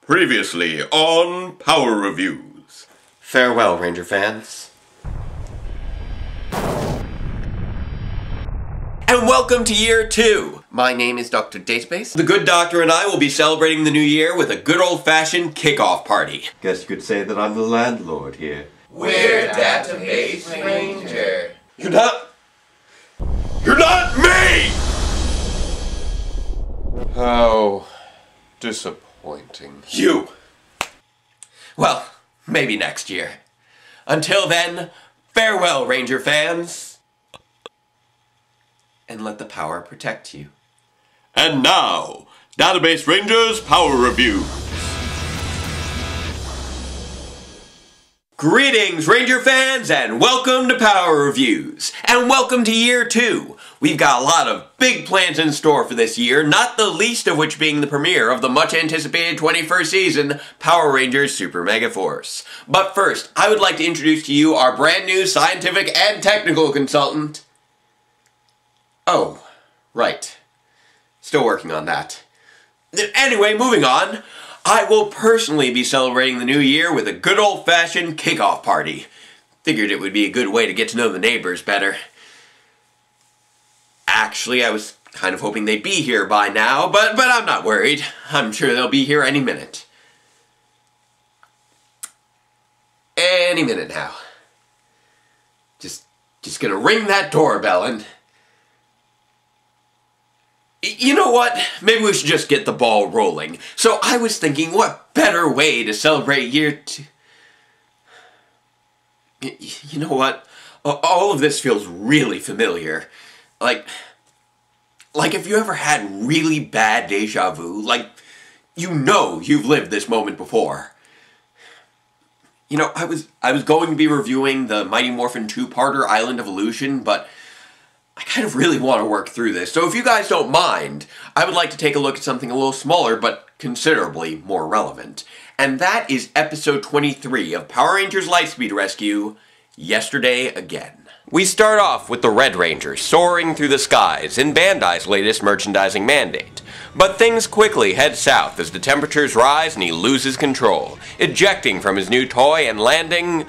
Previously on Power Reviews. Farewell, Ranger fans. And welcome to year 2! My name is Dr. Database. The good doctor and I will be celebrating the new year with a good old-fashioned kickoff party. Guess you could say that I'm the landlord here. We're Database Ranger. You're not me! How disappointing. You! Well, maybe next year. Until then, farewell, Ranger fans. And let the power protect you. And now, Database Rangers Power Review. Greetings, Ranger fans, and welcome to Power Reviews. And welcome to year 2. We've got a lot of big plans in store for this year, not the least of which being the premiere of the much-anticipated 21st season, Power Rangers Super Megaforce. But first, I would like to introduce to you our brand new scientific and technical consultant. Oh, right. Still working on that. Anyway, moving on. I will personally be celebrating the new year with a good old-fashioned kickoff party. Figured it would be a good way to get to know the neighbors better. Actually, I was kind of hoping they'd be here by now, but I'm not worried. I'm sure they'll be here any minute. Any minute now. Just gonna ring that doorbell and... You know what? Maybe we should just get the ball rolling. So I was thinking, what better way to celebrate year 2... You know what? All of this feels really familiar. Like if you ever had really bad deja vu, like, you know you've lived this moment before. You know, I was going to be reviewing the Mighty Morphin 2-parter Island Evolution, but I kind of really want to work through this, so if you guys don't mind, I would like to take a look at something a little smaller, but considerably more relevant. And that is episode 23 of Power Rangers Lightspeed Rescue, Yesterday Again. We start off with the Red Ranger soaring through the skies in Bandai's latest merchandising mandate. But things quickly head south as the temperatures rise and he loses control, ejecting from his new toy and landing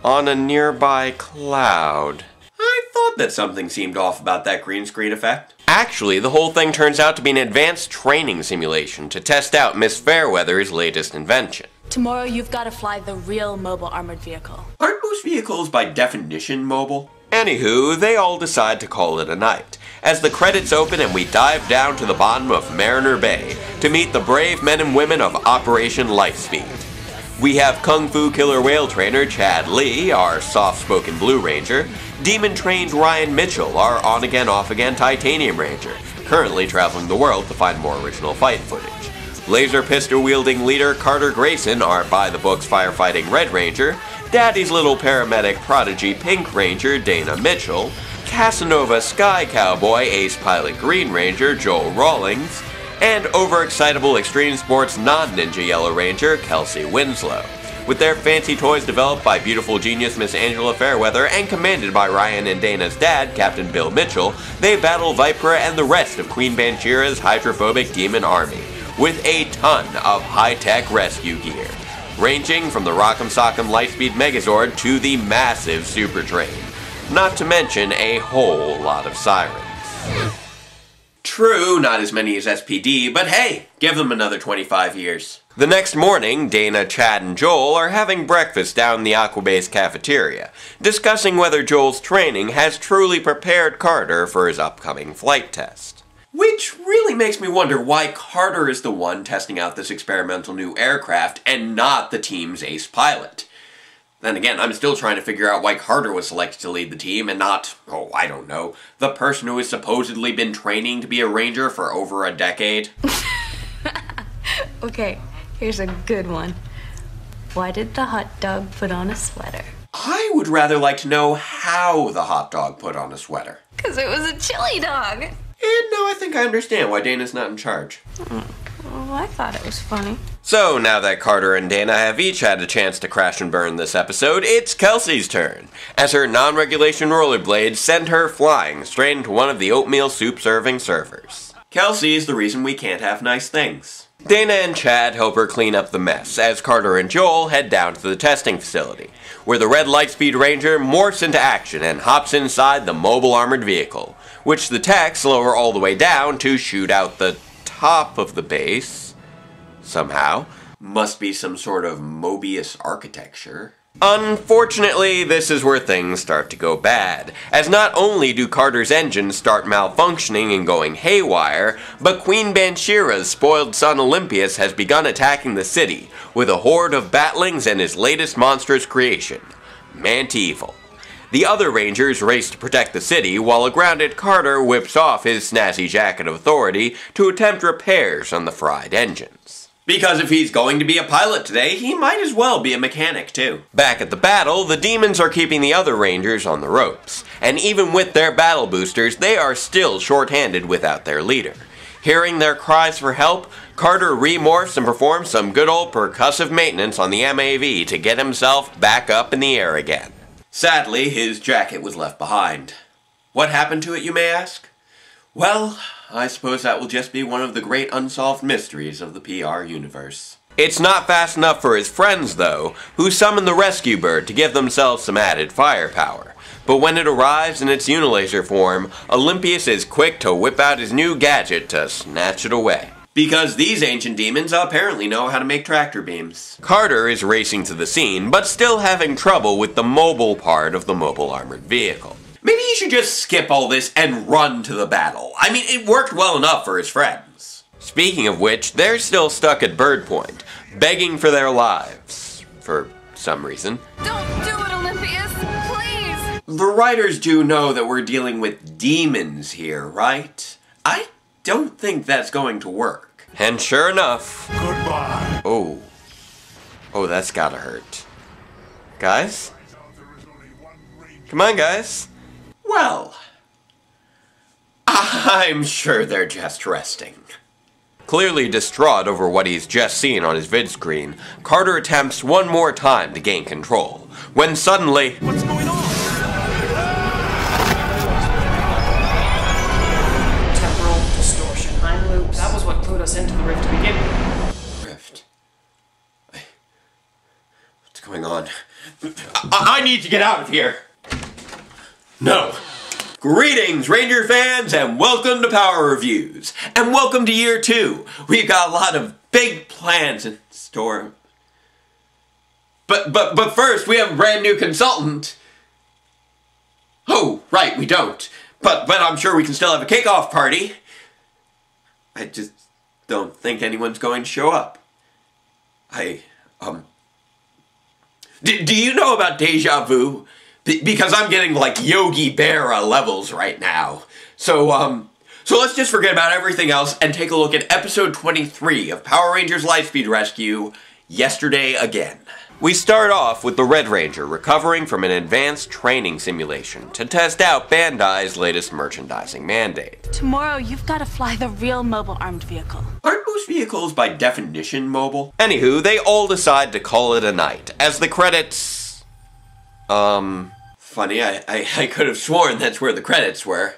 on a nearby cloud. I thought that something seemed off about that green screen effect. Actually, the whole thing turns out to be an advanced training simulation to test out Miss Fairweather's latest invention. Tomorrow you've got to fly the real mobile armored vehicle. Aren't most vehicles by definition mobile? Anywho, they all decide to call it a night, as the credits open and we dive down to the bottom of Mariner Bay to meet the brave men and women of Operation Lightspeed. We have Kung Fu Killer Whale Trainer Chad Lee, our soft-spoken Blue Ranger, demon-trained Ryan Mitchell, our on-again, off-again Titanium Ranger, currently traveling the world to find more original fight footage. Laser pistol-wielding leader Carter Grayson, our by-the-books firefighting Red Ranger, Daddy's little paramedic prodigy Pink Ranger Dana Mitchell, Casanova Sky Cowboy Ace Pilot Green Ranger Joel Rawlings, and overexcitable extreme sports non-ninja Yellow Ranger Kelsey Winslow. With their fancy toys developed by beautiful genius Miss Angela Fairweather and commanded by Ryan and Dana's dad, Captain Bill Mitchell, they battle Vipera and the rest of Queen Banshira's hydrophobic demon army, with a ton of high-tech rescue gear, ranging from the Rock'em Sock'em Lightspeed Megazord to the massive Super Train, not to mention a whole lot of sirens. True, not as many as SPD, but hey, give them another 25 years. The next morning, Dana, Chad, and Joel are having breakfast down in the Aquabase cafeteria, discussing whether Joel's training has truly prepared Carter for his upcoming flight test. Which really makes me wonder why Carter is the one testing out this experimental new aircraft and not the team's ace pilot. Then again, I'm still trying to figure out why Carter was selected to lead the team and not, oh, I don't know, the person who has supposedly been training to be a ranger for over a decade. Okay, here's a good one. Why did the hot dog put on a sweater? I would rather like to know how the hot dog put on a sweater. 'Cause it was a chili dog. And now I think I understand why Dana's not in charge. Well, I thought it was funny. So, now that Carter and Dana have each had a chance to crash and burn this episode, it's Kelsey's turn, as her non-regulation rollerblades send her flying straight into one of the oatmeal soup-serving servers. Kelsey is the reason we can't have nice things. Dana and Chad help her clean up the mess as Carter and Joel head down to the testing facility, where the red Lightspeed Ranger morphs into action and hops inside the mobile armored vehicle, which the techs lower all the way down to shoot out the top of the base. Somehow. Must be some sort of Mobius architecture. Unfortunately, this is where things start to go bad, as not only do Carter's engines start malfunctioning and going haywire, but Queen Banshira's spoiled son Olympius has begun attacking the city, with a horde of batlings and his latest monstrous creation, Manteevil. The other Rangers race to protect the city, while a grounded Carter whips off his snazzy jacket of authority to attempt repairs on the fried engines. Because if he's going to be a pilot today, he might as well be a mechanic too. Back at the battle, the demons are keeping the other Rangers on the ropes, and even with their battle boosters, they are still short-handed without their leader. Hearing their cries for help, Carter remorphs and performs some good old percussive maintenance on the MAV to get himself back up in the air again. Sadly, his jacket was left behind. What happened to it, you may ask? Well, I suppose that will just be one of the great unsolved mysteries of the PR universe. It's not fast enough for his friends, though, who summon the rescue bird to give themselves some added firepower. But when it arrives in its unilaser form, Olympius is quick to whip out his new gadget to snatch it away. Because these ancient demons apparently know how to make tractor beams. Carter is racing to the scene, but still having trouble with the mobile part of the mobile armored vehicle. Maybe he should just skip all this and run to the battle. I mean, it worked well enough for his friends. Speaking of which, they're still stuck at Bird Point, begging for their lives. For some reason. Don't do it, Olympius! Please! The writers do know that we're dealing with demons here, right? I don't think that's going to work. And sure enough... Goodbye. Oh, that's gotta hurt. Guys? Come on, guys. Well, I'm sure they're just resting. Clearly distraught over what he's just seen on his vid screen, Carter attempts one more time to gain control, when suddenly... What's going on? Temporal Distortion. Time loops. That was what clued us into the rift to begin with. Rift? What's going on? I need to get out of here! No. Greetings, Ranger fans, and welcome to Power Reviews. And welcome to year 2. We've got a lot of big plans in store. But first, we have a brand new consultant. Oh, right, we don't. But I'm sure we can still have a kickoff party. I just don't think anyone's going to show up. Do you know about Deja Vu? Because I'm getting like Yogi Berra levels right now. So let's just forget about everything else and take a look at episode 23 of Power Rangers Lightspeed Rescue, Yesterday Again. We start off with the Red Ranger recovering from an advanced training simulation to test out Bandai's latest merchandising mandate. Tomorrow, you've got to fly the real mobile armed vehicle. Aren't most vehicles by definition mobile? Anywho, they all decide to call it a night, as the credits... Funny, I could have sworn that's where the credits were.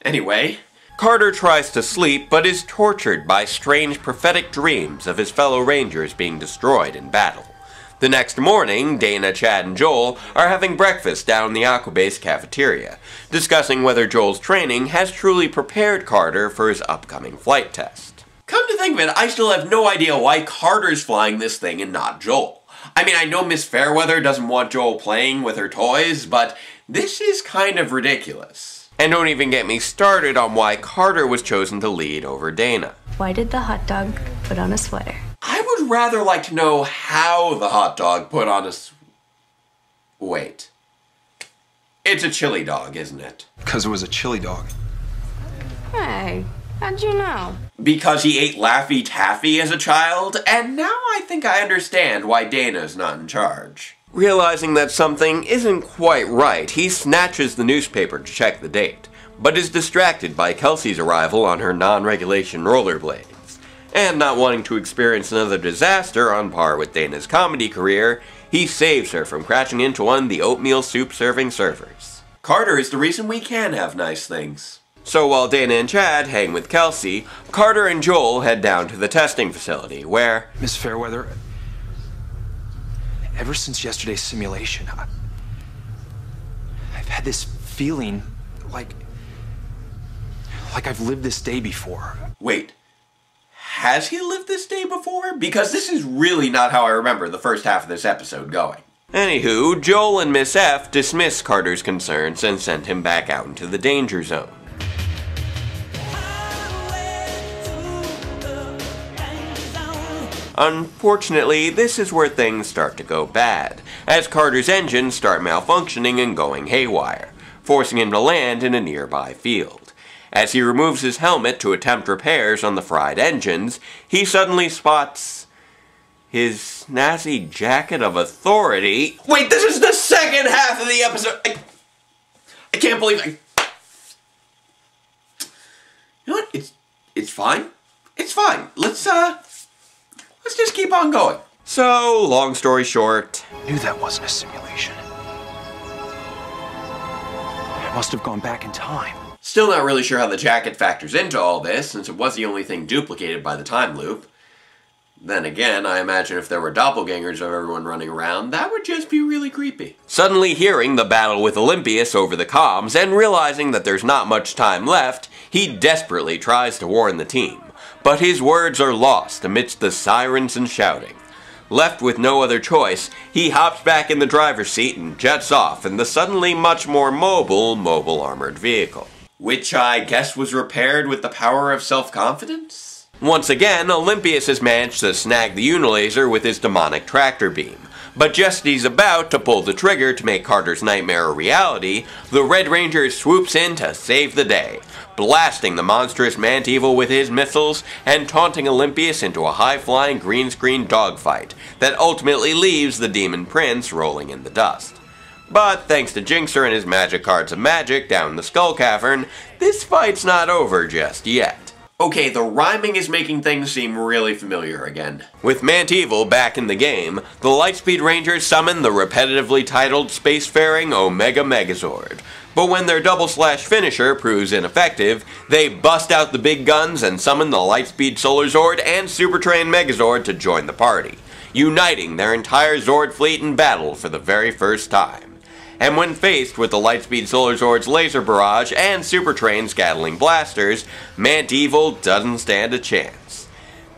Anyway, Carter tries to sleep, but is tortured by strange prophetic dreams of his fellow Rangers being destroyed in battle. The next morning, Dana, Chad, and Joel are having breakfast down in the Aquabase cafeteria, discussing whether Joel's training has truly prepared Carter for his upcoming flight test. Come to think of it, I still have no idea why Carter's flying this thing and not Joel. I mean, I know Miss Fairweather doesn't want Joel playing with her toys, but this is kind of ridiculous. And don't even get me started on why Carter was chosen to lead over Dana. Why did the hot dog put on a sweater? I would rather like to know how the hot dog put on a Wait. It's a chili dog, isn't it? Because it was a chili dog. Hey, how'd you know? Because he ate Laffy Taffy as a child, and now I think I understand why Dana's not in charge. Realizing that something isn't quite right, he snatches the newspaper to check the date, but is distracted by Kelsey's arrival on her non-regulation rollerblades. And not wanting to experience another disaster on par with Dana's comedy career, he saves her from crashing into one of the oatmeal soup serving servers. Carter is the reason we can have nice things. So while Dana and Chad hang with Kelsey, Carter and Joel head down to the testing facility where... Miss Fairweather, ever since yesterday's simulation, I've had this feeling like I've lived this day before. Wait, has he lived this day before? Because this is really not how I remember the first half of this episode going. Anywho, Joel and Miss F dismiss Carter's concerns and send him back out into the danger zone. Unfortunately, this is where things start to go bad, as Carter's engines start malfunctioning and going haywire, forcing him to land in a nearby field. As he removes his helmet to attempt repairs on the fried engines, he suddenly spots his snazzy jacket of authority. Wait, this is the second half of the episode! I can't believe You know what? It's fine. It's fine. Let's just keep on going. So, long story short... I knew that wasn't a simulation. I must have gone back in time. Still not really sure how the jacket factors into all this, since it was the only thing duplicated by the time loop. Then again, I imagine if there were doppelgangers of everyone running around, that would just be really creepy. Suddenly hearing the battle with Olympius over the comms, and realizing that there's not much time left, he desperately tries to warn the team. But his words are lost amidst the sirens and shouting. Left with no other choice, he hops back in the driver's seat and jets off in the suddenly much more mobile armored vehicle. Which I guess was repaired with the power of self-confidence? Once again, Olympius has managed to snag the Unilaser with his demonic tractor beam. But just as he's about to pull the trigger to make Carter's nightmare a reality, the Red Ranger swoops in to save the day, blasting the monstrous Mant-Evil with his missiles and taunting Olympius into a high-flying green-screen dogfight that ultimately leaves the Demon Prince rolling in the dust. But thanks to Jinxer and his magic cards of magic down the Skull Cavern, this fight's not over just yet. Okay, the rhyming is making things seem really familiar again. With Mant-Evil back in the game, the Lightspeed Rangers summon the repetitively titled spacefaring Omega Megazord. But when their double-slash finisher proves ineffective, they bust out the big guns and summon the Lightspeed Solar Zord and Super Train Megazord to join the party, uniting their entire Zord fleet in battle for the very first time. And when faced with the Lightspeed Solar Zord's laser barrage and Super Train's Gatling blasters, Mant-Evil doesn't stand a chance.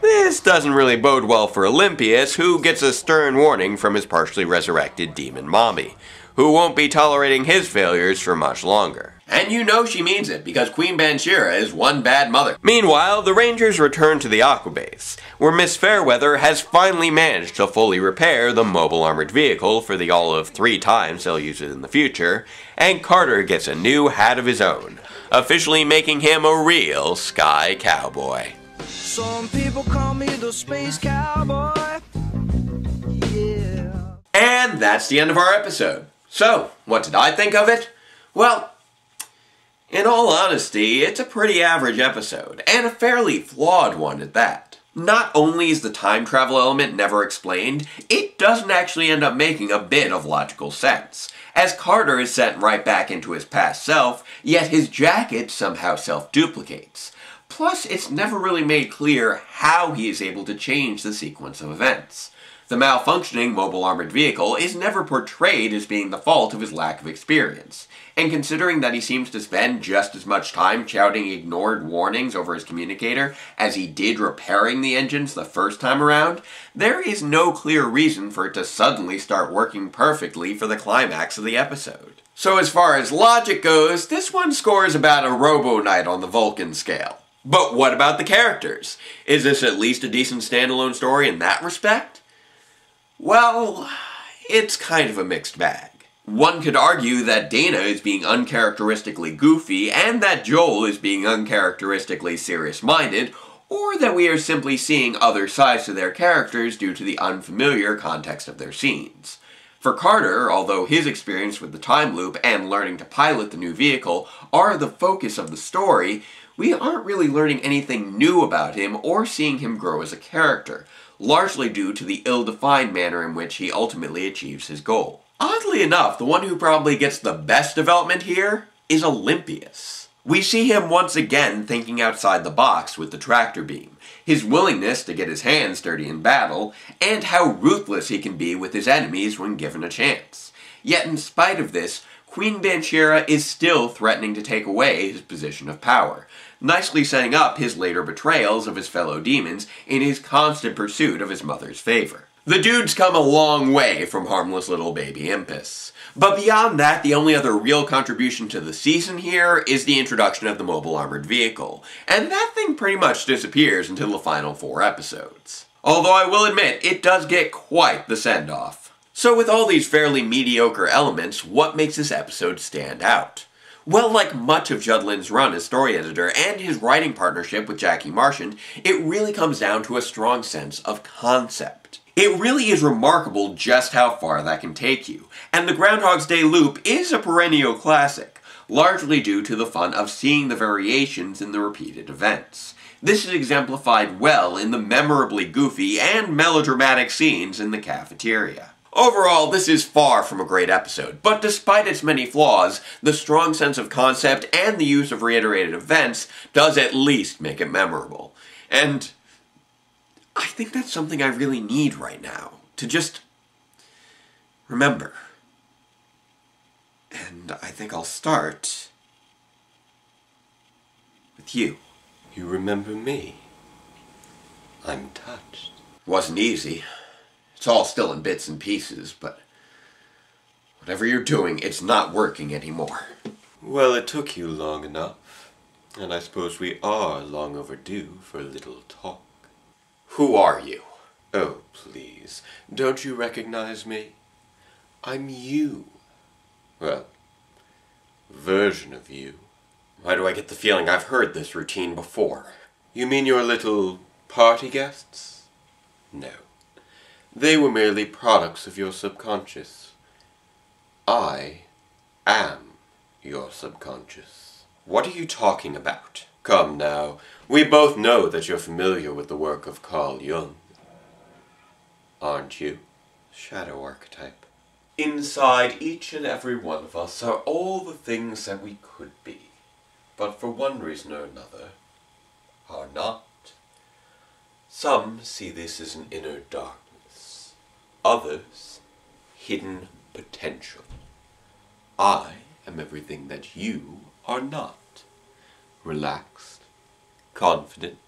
This doesn't really bode well for Olympius, who gets a stern warning from his partially resurrected demon mommy, who won't be tolerating his failures for much longer. And you know she means it, because Queen Banshira is one bad mother. Meanwhile, the Rangers return to the Aquabase, where Miss Fairweather has finally managed to fully repair the mobile armored vehicle for the all of 3 times they'll use it in the future, and Carter gets a new hat of his own, officially making him a real sky cowboy. Some people call me the space cowboy. Yeah. And that's the end of our episode. So, what did I think of it? Well, in all honesty, it's a pretty average episode, and a fairly flawed one at that. Not only is the time travel element never explained, it doesn't actually end up making a bit of logical sense, as Carter is sent right back into his past self, yet his jacket somehow self-duplicates. Plus, it's never really made clear how he is able to change the sequence of events. The malfunctioning mobile armored vehicle is never portrayed as being the fault of his lack of experience. And considering that he seems to spend just as much time shouting ignored warnings over his communicator as he did repairing the engines the first time around, there is no clear reason for it to suddenly start working perfectly for the climax of the episode. So as far as logic goes, this one scores about a Robo-Knight on the Vulcan scale. But what about the characters? Is this at least a decent standalone story in that respect? Well, it's kind of a mixed bag. One could argue that Dana is being uncharacteristically goofy and that Joel is being uncharacteristically serious-minded, or that we are simply seeing other sides to their characters due to the unfamiliar context of their scenes. For Carter, although his experience with the time loop and learning to pilot the new vehicle are the focus of the story, we aren't really learning anything new about him or seeing him grow as a character, largely due to the ill-defined manner in which he ultimately achieves his goal. Oddly enough, the one who probably gets the best development here is Olympius. We see him once again thinking outside the box with the tractor beam, his willingness to get his hands dirty in battle, and how ruthless he can be with his enemies when given a chance. Yet in spite of this, Queen Bansheera is still threatening to take away his position of power, nicely setting up his later betrayals of his fellow demons in his constant pursuit of his mother's favor. The dude's come a long way from harmless little baby Impus. But beyond that, the only other real contribution to the season here is the introduction of the mobile armored vehicle, and that thing pretty much disappears until the final 4 episodes. Although I will admit, it does get quite the send-off. So with all these fairly mediocre elements, what makes this episode stand out? Well, like much of Judlin's run as story editor and his writing partnership with Jackie Marchand, it really comes down to a strong sense of concept. It really is remarkable just how far that can take you, and the Groundhog's Day loop is a perennial classic, largely due to the fun of seeing the variations in the repeated events. This is exemplified well in the memorably goofy and melodramatic scenes in the cafeteria. Overall, this is far from a great episode, but despite its many flaws, the strong sense of concept and the use of reiterated events does at least make it memorable. And I think that's something I really need right now, to just remember. And I think I'll start with you. You remember me? I'm touched. Wasn't easy. It's all still in bits and pieces, but whatever you're doing, it's not working anymore. Well, it took you long enough, and I suppose we are long overdue for a little talk. Who are you? Oh, please, don't you recognize me? I'm you. Well, version of you. Why do I get the feeling I've heard this routine before? You mean your little party guests? No. They were merely products of your subconscious. I am your subconscious. What are you talking about? Come now, we both know that you're familiar with the work of Carl Jung. Aren't you? Shadow archetype. Inside each and every one of us are all the things that we could be, but for one reason or another, are not. Some see this as an inner darkness, others, hidden potential. I am everything that you are not. Relaxed, confident,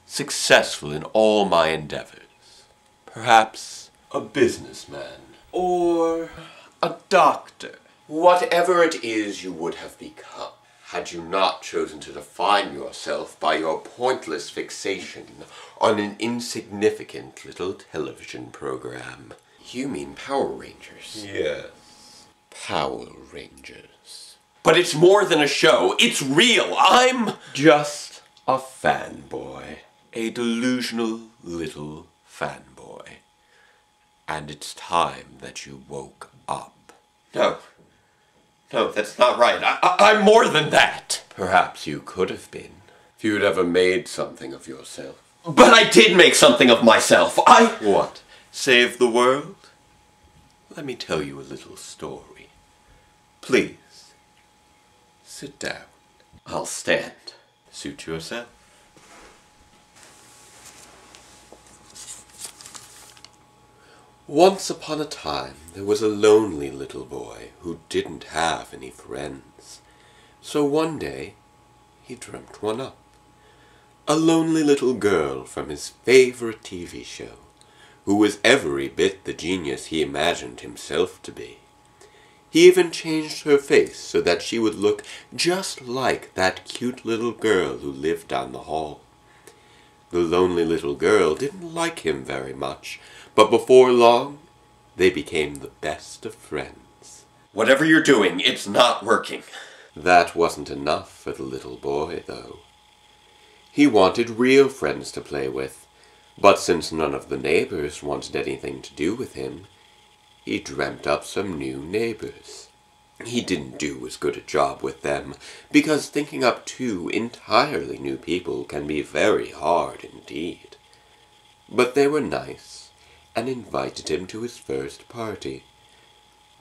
successful in all my endeavors. Perhaps a businessman, or a doctor. Whatever it is you would have become, had you not chosen to define yourself by your pointless fixation on an insignificant little television program. You mean Power Rangers? Yes, Power Rangers. But it's more than a show. It's real. I'm just a fanboy. A delusional little fanboy. And it's time that you woke up. No, that's not right. I'm more than that. Perhaps you could have been, if you'd ever made something of yourself. But I did make something of myself. What? Save the world? Let me tell you a little story. Please. Sit down. I'll stand. Suit yourself. Once upon a time, there was a lonely little boy who didn't have any friends. So one day, he dreamt one up. A lonely little girl from his favorite TV show, who was every bit the genius he imagined himself to be. He even changed her face so that she would look just like that cute little girl who lived down the hall. The lonely little girl didn't like him very much, but before long, they became the best of friends. Whatever you're doing, it's not working. That wasn't enough for the little boy, though. He wanted real friends to play with, but since none of the neighbors wanted anything to do with him, he dreamt up some new neighbors. He didn't do as good a job with them, because thinking up 2 entirely new people can be very hard indeed. But they were nice, and invited him to his first party.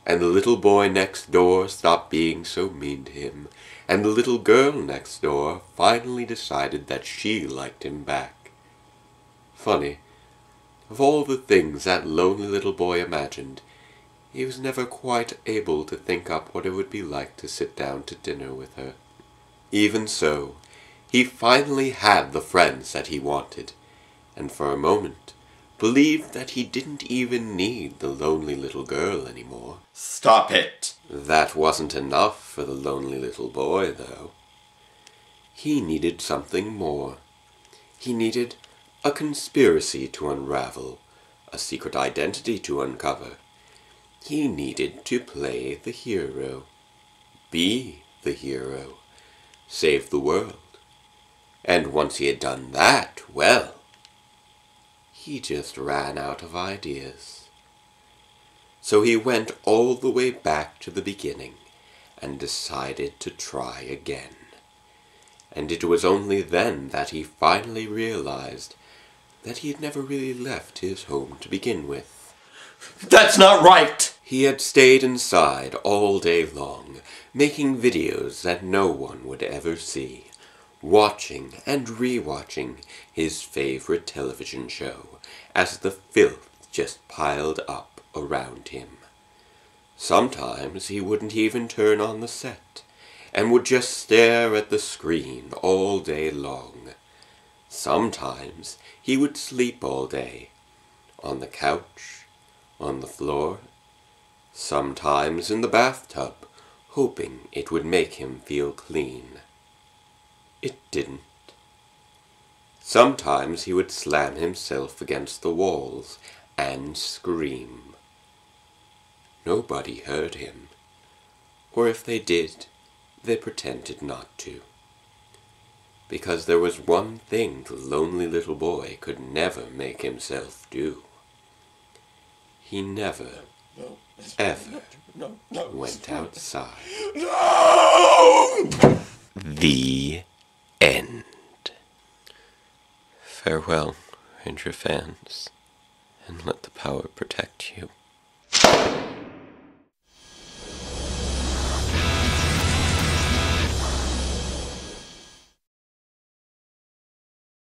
And the little boy next door stopped being so mean to him, and the little girl next door finally decided that she liked him back. Funny, of all the things that lonely little boy imagined, he was never quite able to think up what it would be like to sit down to dinner with her. Even so, he finally had the friends that he wanted, and for a moment believed that he didn't even need the lonely little girl anymore. Stop it! That wasn't enough for the lonely little boy, though. He needed something more. He needed a conspiracy to unravel, a secret identity to uncover. He needed to play the hero, be the hero, save the world. And once he had done that, well, he just ran out of ideas. So he went all the way back to the beginning and decided to try again. And it was only then that he finally realized that he had never really left his home to begin with. That's not right! He had stayed inside all day long, making videos that no one would ever see, watching and re-watching his favorite television show as the filth just piled up around him. Sometimes he wouldn't even turn on the set, and would just stare at the screen all day long. Sometimes he would sleep all day, on the couch, on the floor, sometimes in the bathtub, hoping it would make him feel clean. It didn't. Sometimes he would slam himself against the walls and scream. Nobody heard him, or if they did, they pretended not to. Because there was one thing the lonely little boy could never make himself do. He never, ever went outside. The end. Farewell, Ranger fans, and let the power protect you.